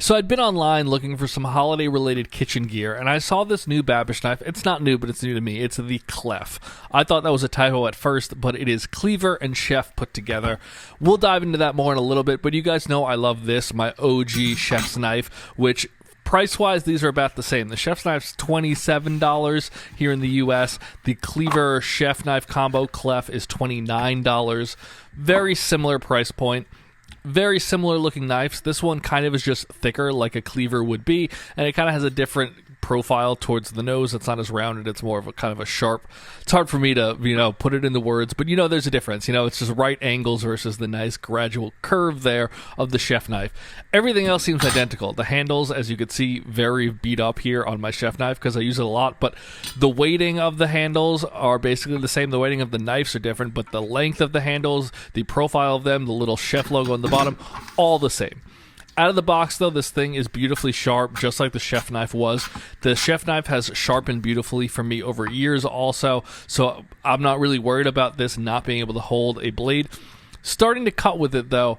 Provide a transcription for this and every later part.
So I'd been online looking for some holiday-related kitchen gear, and I saw this new Babish knife. It's not new, but it's new to me. It's the Clef. I thought that was a typo at first, but it is cleaver and chef put together. We'll dive into that more in a little bit, but you guys know I love this, my OG chef's knife, which price-wise, these are about the same. The chef's knife's $27 here in the U.S. The cleaver chef knife combo Clef is $29. Very similar price point. Very similar looking knives. This one kind of is just thicker like a cleaver would be, and it kind of has a different profile towards the nose. It's not as rounded. It's more of a kind of a sharp. It's hard for me to, put it into words, but there's a difference. It's just right angles versus the nice gradual curve there of the chef knife. Everything else seems identical. The handles, as you can see, very beat up here on my chef knife because I use it a lot, but the weighting of the handles are basically the same. The weighting of the knives are different, but the length of the handles, the profile of them, the little chef logo on the bottom, all the same. Out of the box, though, this thing is beautifully sharp, just like the chef knife was. The chef knife has sharpened beautifully for me over years also, so I'm not really worried about this not being able to hold a blade. Starting to cut with it, though,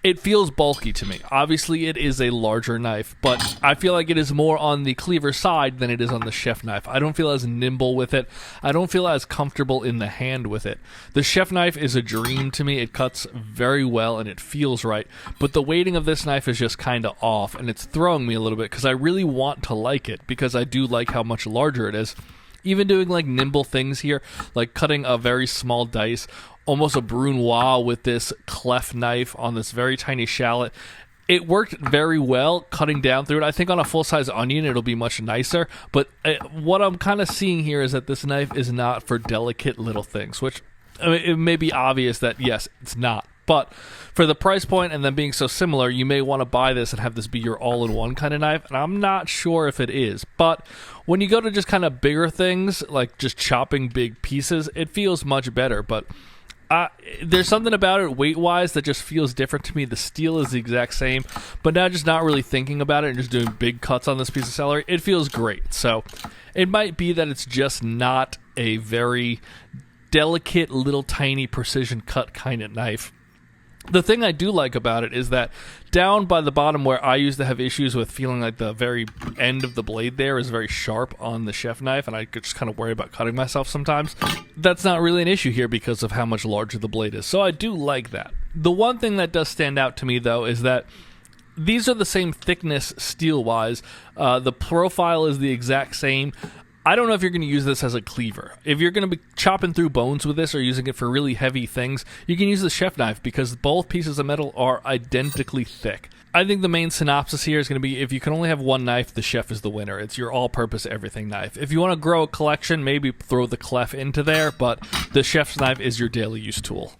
it feels bulky to me. Obviously, it is a larger knife, but I feel like it is more on the cleaver side than it is on the chef knife. I don't feel as nimble with it. I don't feel as comfortable in the hand with it. The chef knife is a dream to me. It cuts very well and it feels right, but the weighting of this knife is just kind of off, and it's throwing me a little bit because I really want to like it because I do like how much larger it is. Even doing like nimble things here, like cutting a very small dice, almost a brunoise with this Clef knife on this very tiny shallot. It worked very well cutting down through it. I think on a full-size onion it'll be much nicer, but what I'm kind of seeing here is that this knife is not for delicate little things, which it may be obvious that yes, it's not. But for the price point and them being so similar, you may want to buy this and have this be your all-in-one kind of knife, and I'm not sure if it is. But when you go to just kind of bigger things, like just chopping big pieces, it feels much better. But there's something about it weight-wise that just feels different to me. The steel is the exact same, but now just not really thinking about it and just doing big cuts on this piece of celery, it feels great. So it might be that it's just not a very delicate, little tiny precision cut kind of knife. The thing I do like about it is that down by the bottom where I used to have issues with feeling like the very end of the blade there is very sharp on the chef knife, and I could just kind of worry about cutting myself sometimes. That's not really an issue here because of how much larger the blade is, so I do like that. The one thing that does stand out to me, though, is that these are the same thickness steel-wise. The profile is the exact same. I don't know if you're going to use this as a cleaver. If you're going to be chopping through bones with this or using it for really heavy things, you can use the chef knife because both pieces of metal are identically thick. I think the main synopsis here is going to be if you can only have one knife, the chef is the winner. It's your all-purpose everything knife. If you want to grow a collection, maybe throw the Clef into there, but the chef's knife is your daily use tool.